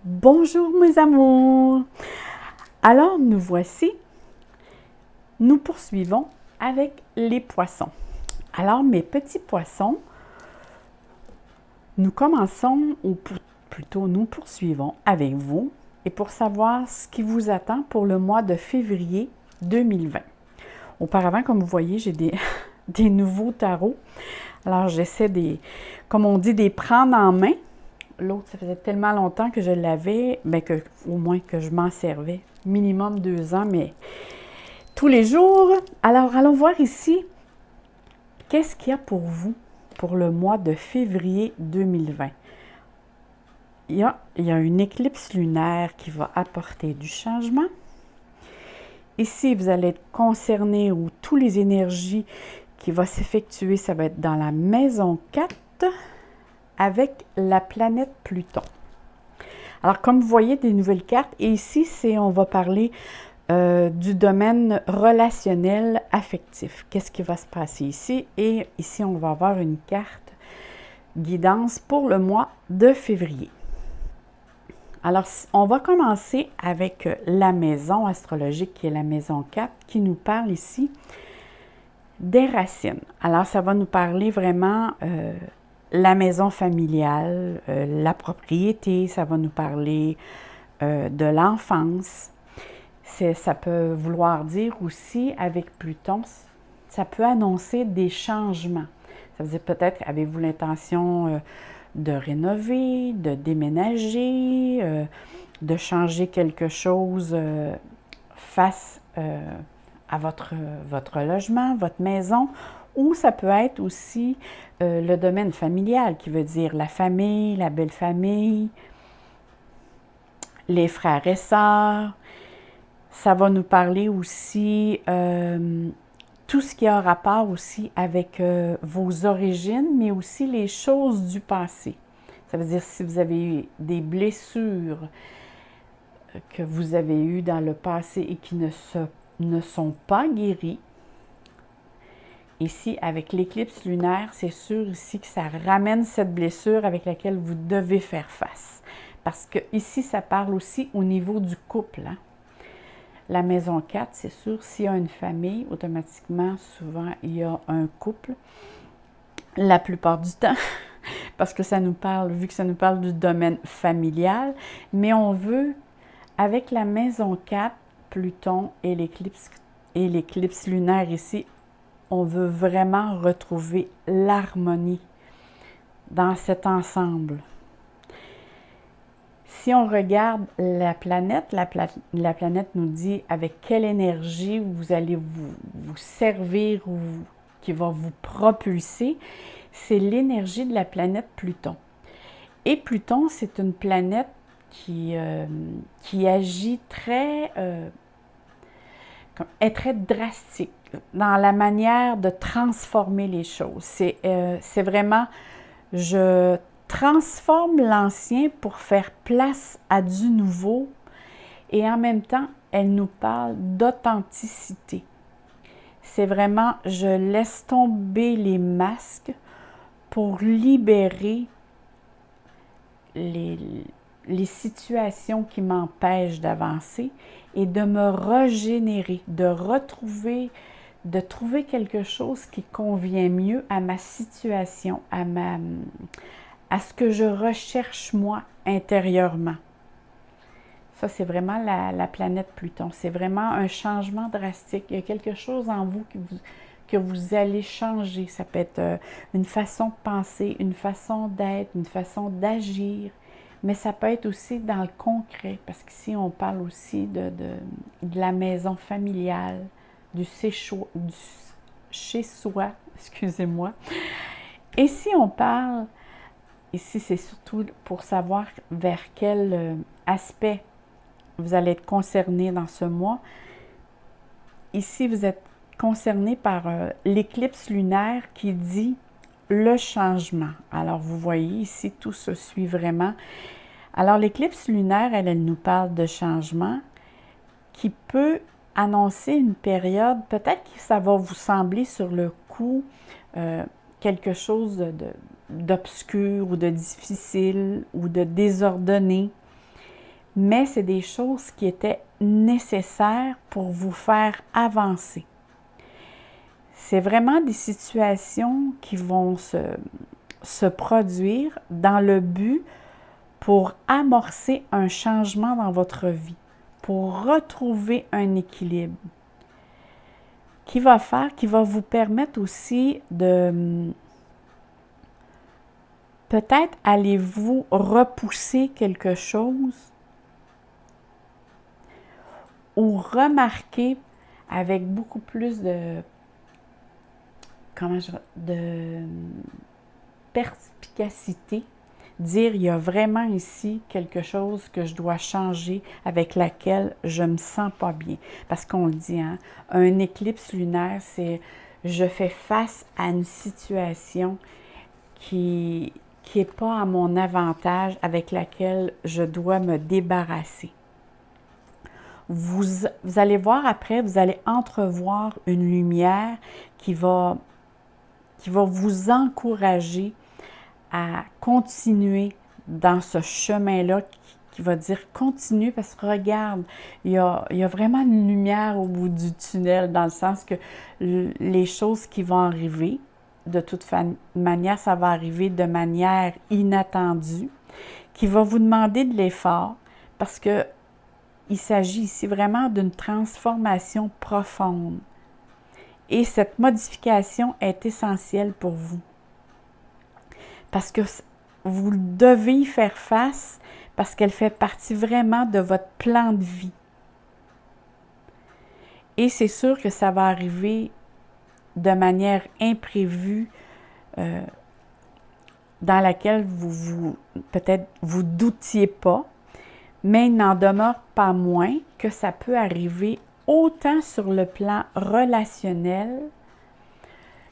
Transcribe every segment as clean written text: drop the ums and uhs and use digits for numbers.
Bonjour mes amours! Alors nous voici, nous poursuivons avec les poissons. Alors mes petits poissons, nous commençons, ou plutôt nous poursuivons avec vous, et pour savoir ce qui vous attend pour le mois de février 2020. Auparavant, comme vous voyez, j'ai des nouveaux tarots. Alors j'essaie comme on dit, des prendre en main. L'autre, ça faisait tellement longtemps que je l'avais, au moins que je m'en servais. Minimum 2 ans, mais tous les jours. Alors, allons voir ici, qu'est-ce qu'il y a pour vous pour le mois de février 2020. Il y a une éclipse lunaire qui va apporter du changement. Ici, vous allez être concerné ou toutes les énergies qui vont s'effectuer, ça va être dans la maison 4 avec la planète Pluton. Alors, comme vous voyez, des nouvelles cartes. Et ici, on va parler du domaine relationnel affectif. Qu'est-ce qui va se passer ici? Et ici, on va avoir une carte guidance pour le mois de février. Alors, on va commencer avec la maison astrologique, qui est la maison 4, qui nous parle ici des racines. Alors, ça va nous parler vraiment la maison familiale, la propriété, ça va nous parler de l'enfance. Ça peut vouloir dire aussi, avec Pluton, ça peut annoncer des changements. Ça veut dire peut-être, avez-vous l'intention de rénover, de déménager, de changer quelque chose face à votre logement, votre maison, ou ça peut être aussi le domaine familial, qui veut dire la famille, la belle famille, les frères et sœurs. Ça va nous parler aussi tout ce qui a rapport aussi avec vos origines, mais aussi les choses du passé. Ça veut dire si vous avez eu des blessures que vous avez eues dans le passé et qui ne sont pas guéries. Ici, avec l'éclipse lunaire, c'est sûr ici que ça ramène cette blessure avec laquelle vous devez faire face. Parce que ici, ça parle aussi au niveau du couple. Hein? La maison 4, c'est sûr, s'il y a une famille, automatiquement, souvent, il y a un couple. La plupart du temps, parce que ça nous parle, vu que ça nous parle du domaine familial, mais on veut, avec la maison 4, Pluton et l'éclipse lunaire ici, on veut vraiment retrouver l'harmonie dans cet ensemble. Si on regarde la planète, la planète nous dit avec quelle énergie vous allez vous servir ou qui va vous propulser. C'est l'énergie de la planète Pluton. Et Pluton, c'est une planète qui agit est très drastique dans la manière de transformer les choses. C'est vraiment, je transforme l'ancien pour faire place à du nouveau et en même temps, elle nous parle d'authenticité. C'est vraiment, je laisse tomber les masques pour libérer les situations qui m'empêchent d'avancer et de me régénérer, de trouver quelque chose qui convient mieux à ma situation, à ce que je recherche moi intérieurement. Ça, c'est vraiment la planète Pluton. C'est vraiment un changement drastique. Il y a quelque chose en vous que vous allez changer. Ça peut être une façon de penser, une façon d'être, une façon d'agir. Mais ça peut être aussi dans le concret, parce qu'ici, on parle aussi de la maison familiale, du chez-soi, excusez-moi. Et si on parle, ici, c'est surtout pour savoir vers quel aspect vous allez être concerné dans ce mois. Ici, vous êtes concerné par l'éclipse lunaire qui dit le changement. Alors, vous voyez ici, tout se suit vraiment. Alors, l'éclipse lunaire, elle nous parle de changement qui peut annoncer une période, peut-être que ça va vous sembler sur le coup quelque chose d'obscur ou de difficile ou de désordonné. mais c'est des choses qui étaient nécessaires pour vous faire avancer. C'est vraiment des situations qui vont se produire dans le but pour amorcer un changement dans votre vie, pour retrouver un équilibre, qui va vous permettre aussi de peut-être allez-vous repousser quelque chose ou remarquer avec beaucoup plus de perspicacité, dire il y a vraiment ici quelque chose que je dois changer avec laquelle je me sens pas bien. Parce qu'on le dit, hein, un éclipse lunaire, c'est je fais face à une situation qui n'est pas à mon avantage, avec laquelle je dois me débarrasser. Vous allez voir après, vous allez entrevoir une lumière qui va vous encourager à continuer dans ce chemin-là, qui va dire continue, parce que regarde, il y a vraiment une lumière au bout du tunnel, dans le sens que les choses qui vont arriver, de toute manière, ça va arriver de manière inattendue, qui va vous demander de l'effort, parce que il s'agit ici vraiment d'une transformation profonde. Et cette modification est essentielle pour vous. Parce que vous devez y faire face, parce qu'elle fait partie vraiment de votre plan de vie. Et c'est sûr que ça va arriver de manière imprévue, dans laquelle peut-être vous doutiez pas, mais il n'en demeure pas moins que ça peut arriver autant sur le plan relationnel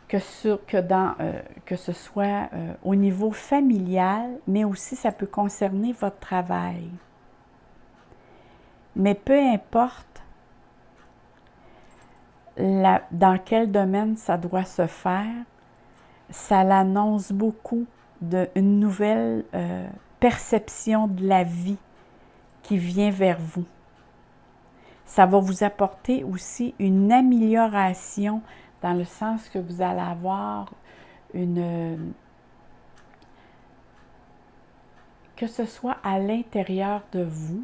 que ce soit au niveau familial, mais aussi ça peut concerner votre travail. Mais peu importe dans quel domaine ça doit se faire, ça l'annonce beaucoup d'une nouvelle perception de la vie qui vient vers vous. Ça va vous apporter aussi une amélioration dans le sens que vous allez avoir que ce soit à l'intérieur de vous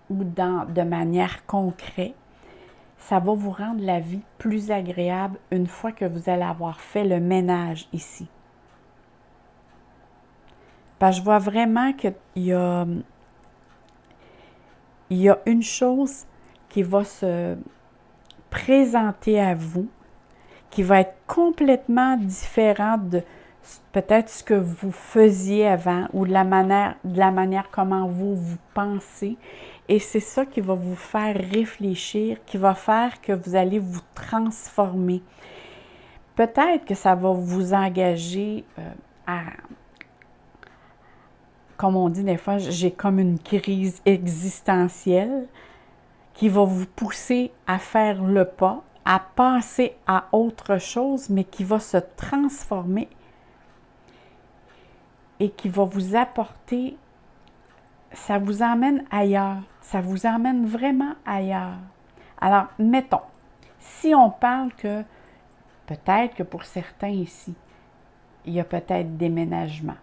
ou de manière concrète, ça va vous rendre la vie plus agréable une fois que vous allez avoir fait le ménage ici. Parce que je vois vraiment qu'il y a une chose qui va se présenter à vous, qui va être complètement différente de peut-être ce que vous faisiez avant ou de la manière comment vous pensez. Et c'est ça qui va vous faire réfléchir, qui va faire que vous allez vous transformer. Peut-être que ça va vous engager comme on dit des fois, j'ai comme une crise existentielle qui va vous pousser à faire le pas, à passer à autre chose, mais qui va se transformer et qui va vous apporter, ça vous emmène ailleurs, ça vous emmène vraiment ailleurs. Alors, mettons, si on parle que, peut-être que pour certains ici, il y a peut-être déménagement.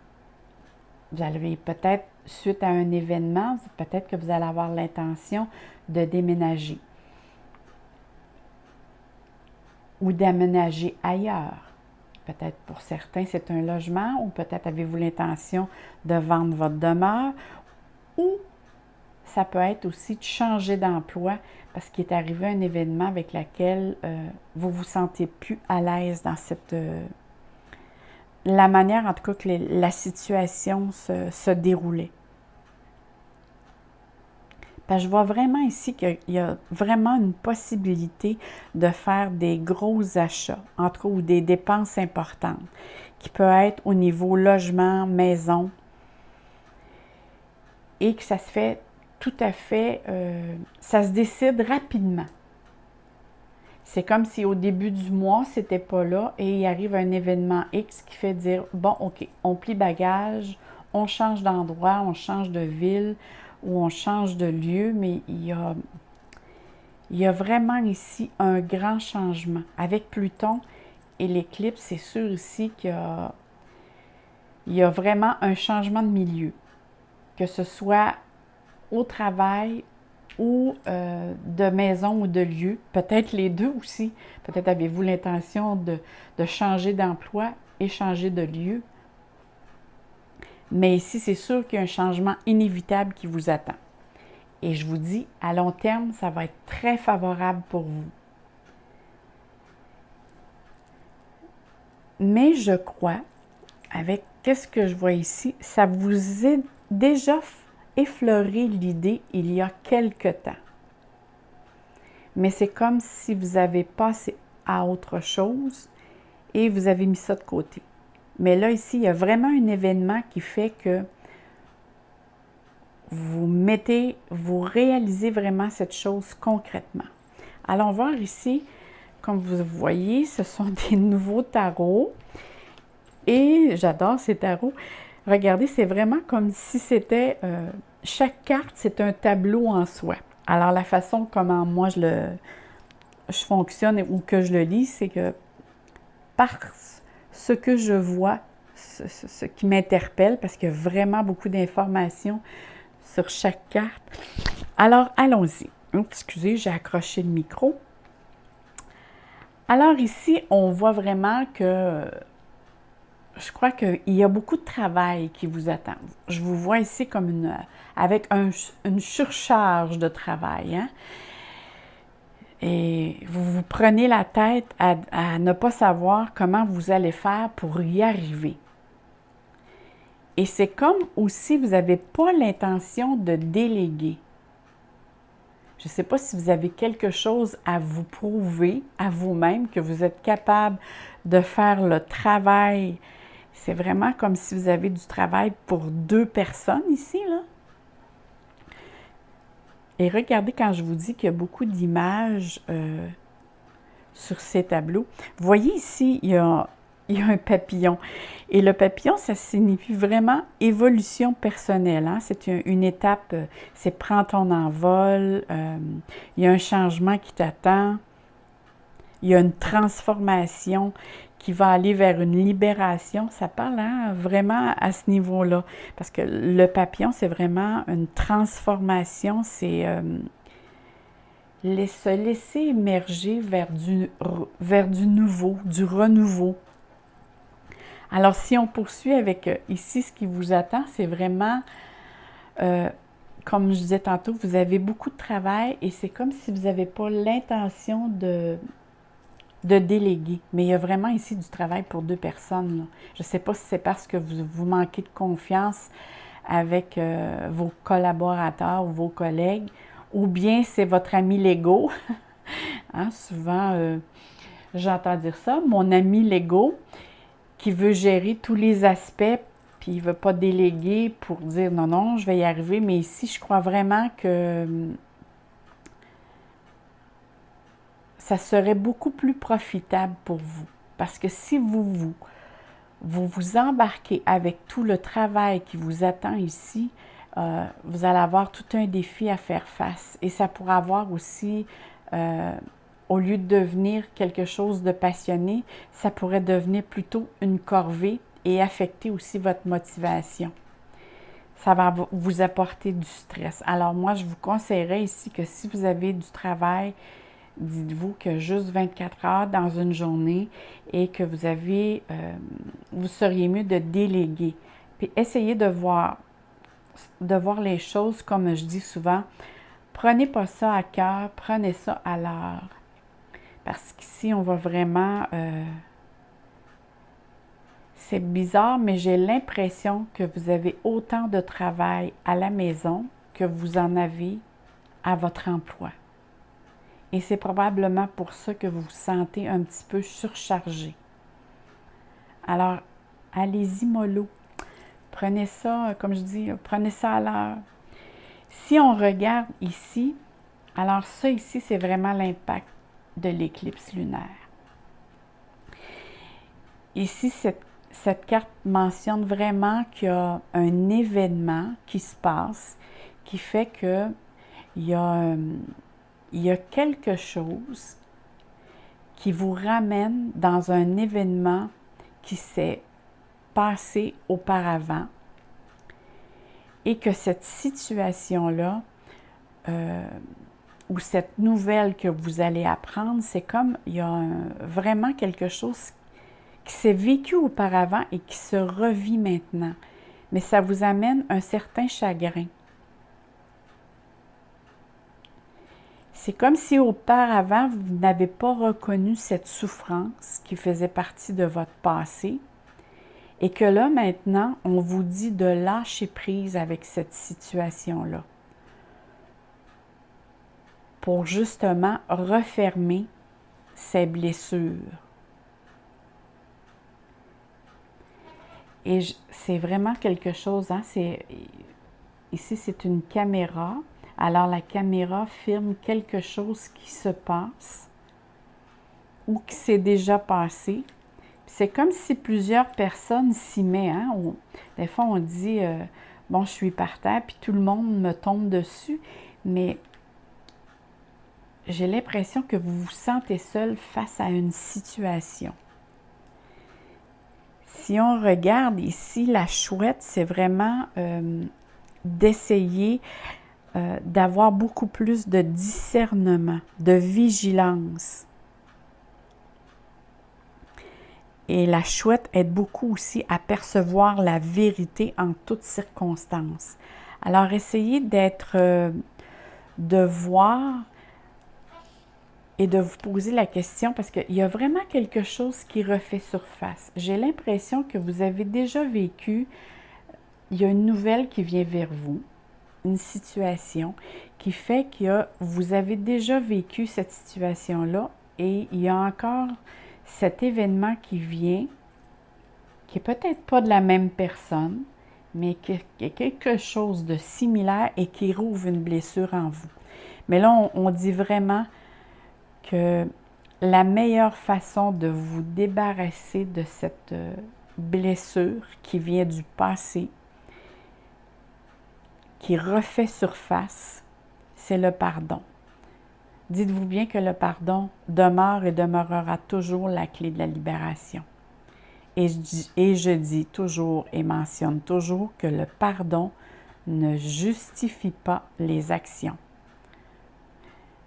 Vous allez peut-être, suite à un événement, peut-être que vous allez avoir l'intention de déménager ou d'aménager ailleurs. Peut-être pour certains, c'est un logement ou peut-être avez-vous l'intention de vendre votre demeure ou ça peut être aussi de changer d'emploi parce qu'il est arrivé un événement avec lequel vous vous sentez plus à l'aise dans la manière en tout cas que la situation se déroulait. Parce que je vois vraiment ici qu'il y a vraiment une possibilité de faire des gros achats, en tout cas, ou des dépenses importantes, qui peut être au niveau logement, maison, et que ça se fait tout à fait, ça se décide rapidement. C'est comme si au début du mois, c'était pas là, et il arrive un événement X qui fait dire, bon, OK, on plie bagage, on change d'endroit, on change de ville, où on change de lieu, mais il y a vraiment ici un grand changement. Avec Pluton et l'éclipse, c'est sûr ici il y a vraiment un changement de milieu, que ce soit au travail ou de maison ou de lieu, peut-être les deux aussi. Peut-être avez-vous l'intention de changer d'emploi et changer de lieu. Mais ici, c'est sûr qu'il y a un changement inévitable qui vous attend. Et je vous dis, à long terme, ça va être très favorable pour vous. Mais je crois, avec qu'est-ce que je vois ici, ça vous est déjà effleuré l'idée il y a quelque temps. Mais c'est comme si vous avez passé à autre chose et vous avez mis ça de côté. Mais là, ici, il y a vraiment un événement qui fait que vous réalisez vraiment cette chose concrètement. Allons voir ici, comme vous voyez, ce sont des nouveaux tarots. Et j'adore ces tarots. Regardez, c'est vraiment comme si c'était... chaque carte, c'est un tableau en soi. Alors, la façon comment moi je fonctionne ou que je le lis, c'est que par ce que je vois, ce qui m'interpelle, parce qu'il y a vraiment beaucoup d'informations sur chaque carte. Alors, allons-y. Excusez, j'ai accroché le micro. Alors ici, on voit vraiment que je crois qu'il y a beaucoup de travail qui vous attend. Je vous vois ici comme avec une surcharge de travail. Hein? Et vous vous prenez la tête à ne pas savoir comment vous allez faire pour y arriver. Et c'est comme aussi vous n'avez pas l'intention de déléguer. Je ne sais pas si vous avez quelque chose à vous prouver à vous-même, que vous êtes capable de faire le travail. C'est vraiment comme si vous avez du travail pour 2 personnes ici, là. Et regardez quand je vous dis qu'il y a beaucoup d'images sur ces tableaux. Vous voyez ici, il y a un papillon. Et le papillon, ça signifie vraiment évolution personnelle. Hein? C'est une étape, c'est prends ton envol, il y a un changement qui t'attend, il y a une transformation qui va aller vers une libération. Ça parle hein, vraiment à ce niveau-là. Parce que le papillon, c'est vraiment une transformation, c'est se laisser émerger vers du nouveau, du renouveau. Alors, si on poursuit avec ici, ce qui vous attend, c'est vraiment, comme je disais tantôt, vous avez beaucoup de travail et c'est comme si vous n'avez pas l'intention de déléguer. Mais il y a vraiment ici du travail pour 2 personnes. Là. Je ne sais pas si c'est parce que vous manquez de confiance avec vos collaborateurs ou vos collègues, ou bien c'est votre ami Lego. Hein, souvent, j'entends dire ça, mon ami Lego, qui veut gérer tous les aspects, puis il ne veut pas déléguer pour dire non, non, je vais y arriver. Mais ici, je crois vraiment que ça serait beaucoup plus profitable pour vous. Parce que si vous embarquez avec tout le travail qui vous attend ici, vous allez avoir tout un défi à faire face. Et ça pourra avoir aussi, au lieu de devenir quelque chose de passionné, ça pourrait devenir plutôt une corvée et affecter aussi votre motivation. Ça va vous apporter du stress. Alors moi, je vous conseillerais ici que si vous avez du travail, dites-vous que juste 24 heures dans une journée et que vous seriez mieux de déléguer. Puis essayez de voir les choses comme je dis souvent. Prenez pas ça à cœur, prenez ça à l'heure. Parce qu'ici, on va vraiment... c'est bizarre, mais j'ai l'impression que vous avez autant de travail à la maison que vous en avez à votre emploi. Et c'est probablement pour ça que vous vous sentez un petit peu surchargé. Alors, allez-y mollo. Prenez ça, comme je dis, prenez ça à l'heure. Si on regarde ici, alors ça ici, c'est vraiment l'impact de l'éclipse lunaire. Ici, cette carte mentionne vraiment qu'il y a un événement qui se passe, qui fait que il y a quelque chose qui vous ramène dans un événement qui s'est passé auparavant et que cette situation-là ou cette nouvelle que vous allez apprendre, c'est comme il y a vraiment quelque chose qui s'est vécu auparavant et qui se revit maintenant. Mais ça vous amène un certain chagrin. C'est comme si auparavant, vous n'avez pas reconnu cette souffrance qui faisait partie de votre passé et que là, maintenant, on vous dit de lâcher prise avec cette situation-là pour justement refermer ces blessures. Et c'est vraiment quelque chose, hein, ici, c'est une caméra. Alors, la caméra filme quelque chose qui se passe ou qui s'est déjà passé. C'est comme si plusieurs personnes s'y mettent. Hein? Des fois, on dit bon, je suis par terre, puis tout le monde me tombe dessus. Mais j'ai l'impression que vous vous sentez seul face à une situation. Si on regarde ici, la chouette, c'est vraiment d'essayer d'avoir beaucoup plus de discernement, de vigilance. Et la chouette aide beaucoup aussi à percevoir la vérité en toutes circonstances. Alors, essayez de voir et de vous poser la question parce qu'il y a vraiment quelque chose qui refait surface. J'ai l'impression que vous avez déjà vécu, il y a une nouvelle qui vient vers vous, une situation qui fait que vous avez déjà vécu cette situation-là et il y a encore cet événement qui vient, qui n'est peut-être pas de la même personne, mais qui est quelque chose de similaire et qui rouvre une blessure en vous. Mais là, on dit vraiment que la meilleure façon de vous débarrasser de cette blessure qui vient du passé, qui refait surface, c'est le pardon. Dites-vous bien que le pardon demeure et demeurera toujours la clé de la libération. Et je dis toujours et mentionne toujours que le pardon ne justifie pas les actions.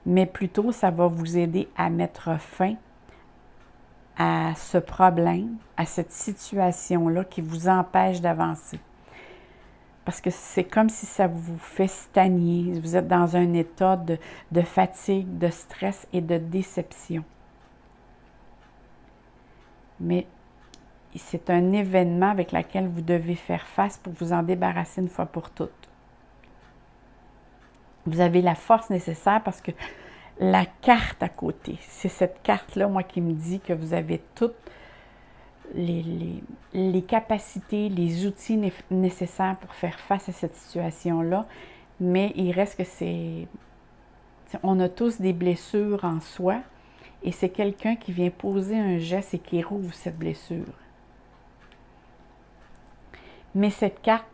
Mais plutôt, ça va vous aider à mettre fin à ce problème, à cette situation-là qui vous empêche d'avancer. Parce que c'est comme si ça vous fait stagner. Vous êtes dans un état de fatigue, de stress et de déception. Mais c'est un événement avec lequel vous devez faire face pour vous en débarrasser une fois pour toutes. Vous avez la force nécessaire parce que la carte à côté, c'est cette carte-là, moi, qui me dit que vous avez toutes les capacités, les outils nécessaires pour faire face à cette situation-là, mais il reste que on a tous des blessures en soi et c'est quelqu'un qui vient poser un geste et qui rouvre cette blessure. Mais cette carte,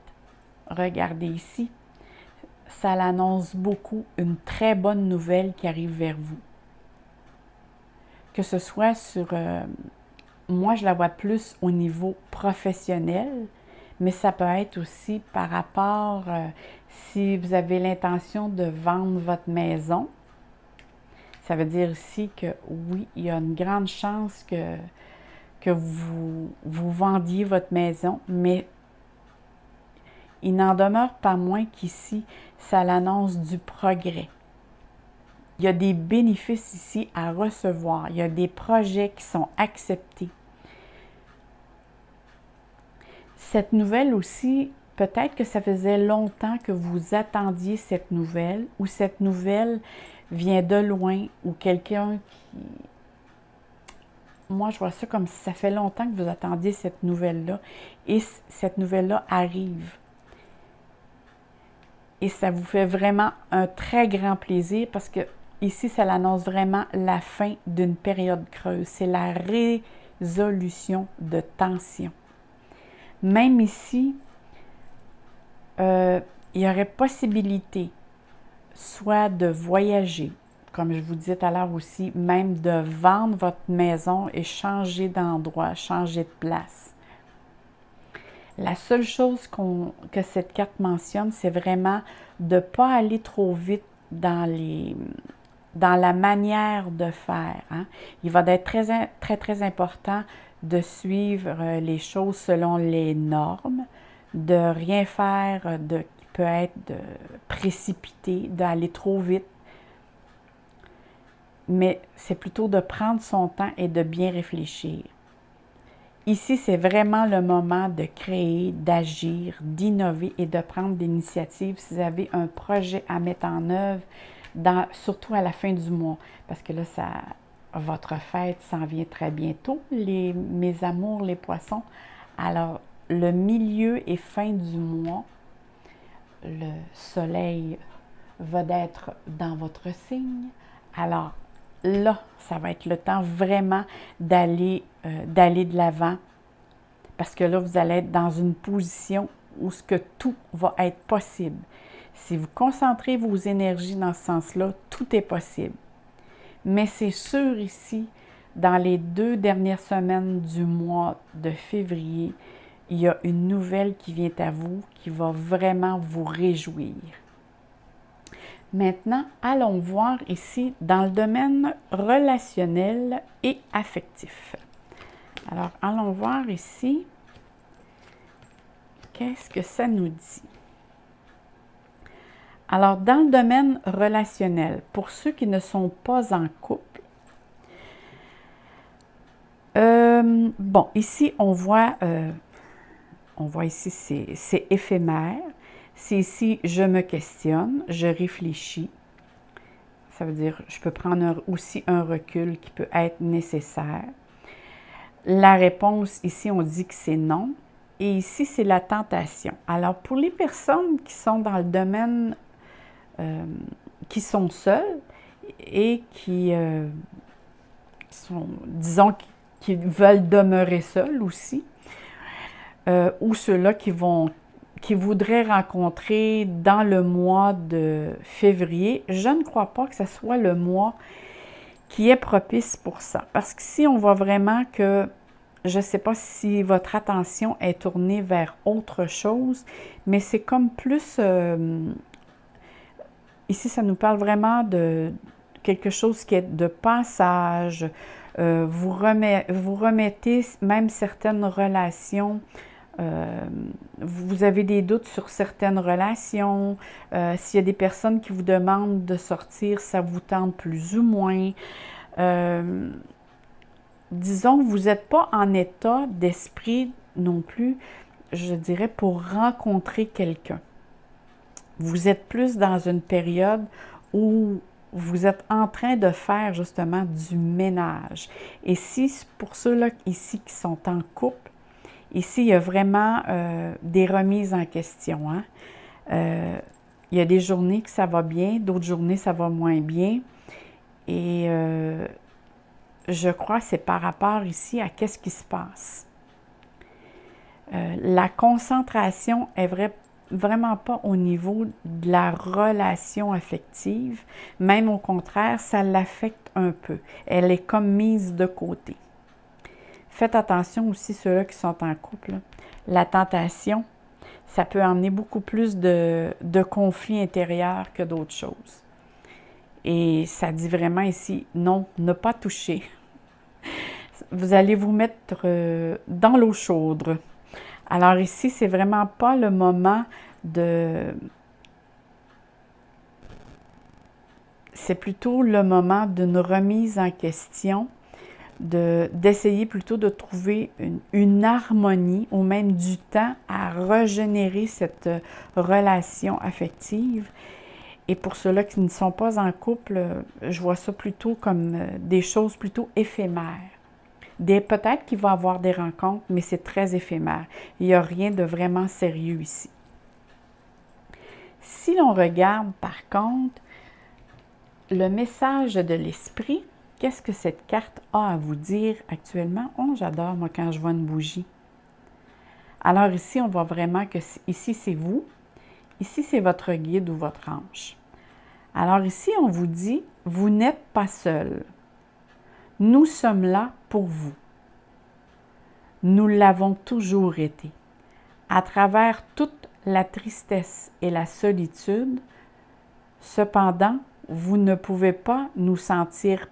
regardez ici, ça l'annonce beaucoup une très bonne nouvelle qui arrive vers vous. Que ce soit sur... moi, je la vois plus au niveau professionnel, mais ça peut être aussi par rapport, si vous avez l'intention de vendre votre maison, ça veut dire ici que oui, il y a une grande chance que vous vendiez votre maison, mais il n'en demeure pas moins qu'ici, ça l'annonce du progrès. Il y a des bénéfices ici à recevoir. Il y a des projets qui sont acceptés. Cette nouvelle aussi, peut-être que ça faisait longtemps que vous attendiez cette nouvelle ou cette nouvelle vient de loin ou quelqu'un qui... Moi, je vois ça comme si ça fait longtemps que vous attendiez cette nouvelle-là et cette nouvelle-là arrive. Et ça vous fait vraiment un très grand plaisir parce que ici, ça l'annonce vraiment la fin d'une période creuse. C'est la résolution de tension. Même ici, il il y aurait possibilité soit de voyager, comme je vous disais tout à l'heure aussi, même de vendre votre maison et changer d'endroit, changer de place. La seule chose que cette carte mentionne, c'est vraiment de ne pas aller trop vite dans la manière de faire. Hein. Il va être très important de suivre les choses selon les normes, de rien faire qui peut être de précipité, d'aller trop vite. Mais c'est plutôt de prendre son temps et de bien réfléchir. Ici, c'est vraiment le moment de créer, d'agir, d'innover et de prendre des initiatives si vous avez un projet à mettre en œuvre, surtout à la fin du mois. Parce que là, votre fête s'en vient très bientôt, mes amours, les poissons. Alors, le milieu et fin du mois, le soleil va être dans votre signe. Alors, là, ça va être le temps vraiment d'aller de l'avant parce que là, vous allez être dans une position où ce que tout va être possible. Si vous concentrez vos énergies dans ce sens-là, tout est possible. Mais c'est sûr ici, dans les 2 dernières semaines du mois de février, il y a une nouvelle qui vient à vous qui va vraiment vous réjouir. Maintenant, allons voir ici dans le domaine relationnel et affectif. Alors, allons voir ici, qu'est-ce que ça nous dit? Alors, dans le domaine relationnel, pour ceux qui ne sont pas en couple, bon, ici, on voit ici, c'est éphémère. C'est ici, je me questionne, je réfléchis. Ça veut dire, je peux prendre aussi un recul qui peut être nécessaire. La réponse, ici, on dit que c'est non. Et ici, c'est la tentation. Alors, pour les personnes qui sont dans le domaine, qui sont seules et qui sont, disons, qui veulent demeurer seules aussi, ou ceux-là qui voudraient rencontrer dans le mois de février, je ne crois pas que ce soit le mois qui est propice pour ça. Parce que si on voit vraiment que, je ne sais pas si votre attention est tournée vers autre chose, mais c'est comme plus, ici ça nous parle vraiment de quelque chose qui est de passage, vous remettez même certaines relations. Vous avez des doutes sur certaines relations, s'il y a des personnes qui vous demandent de sortir, ça vous tente plus ou moins. Disons que vous n'êtes pas en état d'esprit non plus, je dirais, pour rencontrer quelqu'un. Vous êtes plus dans une période où vous êtes en train de faire justement du ménage. Et si pour ceux-là ici qui sont en couple, ici, il y a vraiment des remises en question. Hein? Il y a des journées que ça va bien, d'autres journées, ça va moins bien. Et je crois que c'est par rapport ici à qu'est-ce qui se passe. La concentration est vraiment pas au niveau de la relation affective. Même au contraire, ça l'affecte un peu. Elle est comme mise de côté. Faites attention aussi, ceux-là qui sont en couple. La tentation, ça peut emmener beaucoup plus de conflits intérieurs que d'autres choses. Et ça dit vraiment ici, non, ne pas toucher. Vous allez vous mettre dans l'eau chaude. Alors ici, c'est vraiment pas le moment c'est plutôt le moment d'une remise en question, d'essayer plutôt de trouver une harmonie ou même du temps à régénérer cette relation affective. Et pour ceux-là qui ne sont pas en couple, je vois ça plutôt comme des choses plutôt éphémères. Peut-être qu'il va y avoir des rencontres, mais c'est très éphémère. Il n'y a rien de vraiment sérieux ici. Si l'on regarde par contre le message de l'esprit, qu'est-ce que cette carte a à vous dire actuellement? Oh, j'adore, moi, quand je vois une bougie. Alors ici, on voit vraiment que ici, c'est vous. Ici, c'est votre guide ou votre ange. Alors ici, on vous dit, vous n'êtes pas seul. Nous sommes là pour vous. Nous l'avons toujours été. À travers toute la tristesse et la solitude, cependant, vous ne pouvez pas nous sentir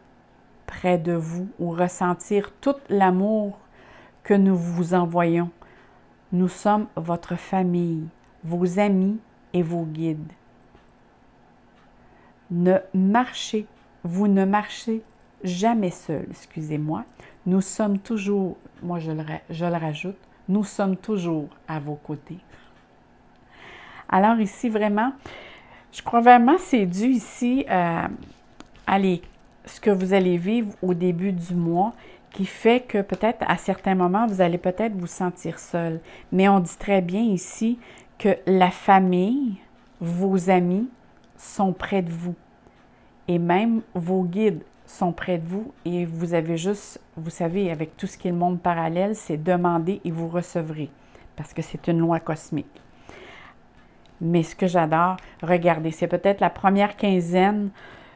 près de vous ou ressentir tout l'amour que nous vous envoyons. Nous sommes votre famille, vos amis et vos guides. Vous ne marchez jamais seul, excusez-moi. Nous sommes toujours, moi je le rajoute, nous sommes toujours à vos côtés. Alors ici, vraiment, je crois vraiment c'est dû ici à ce que vous allez vivre au début du mois qui fait que peut-être à certains moments, vous allez peut-être vous sentir seul. Mais on dit très bien ici que la famille, vos amis sont près de vous. Et même vos guides sont près de vous et vous avez juste, vous savez, avec tout ce qui est le monde parallèle, c'est demander et vous recevrez parce que c'est une loi cosmique. Mais ce que j'adore, regardez, c'est peut-être la première quinzaine,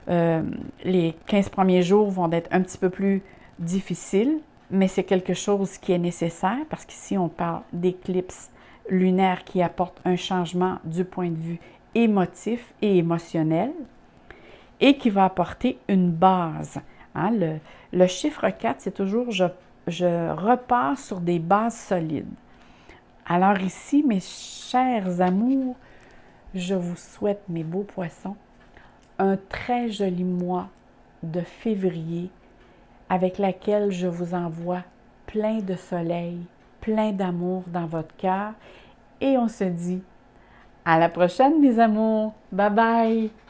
les 15 premiers jours vont être un petit peu plus difficiles, mais c'est quelque chose qui est nécessaire parce qu'ici, on parle d'éclipse lunaire qui apporte un changement du point de vue émotif et émotionnel et qui va apporter une base. Hein? Le chiffre 4, c'est toujours je repars sur des bases solides. Alors ici, mes chers amours, je vous souhaite, mes beaux poissons, un très joli mois de février avec laquelle je vous envoie plein de soleil, plein d'amour dans votre cœur et on se dit à la prochaine, mes amours. Bye bye!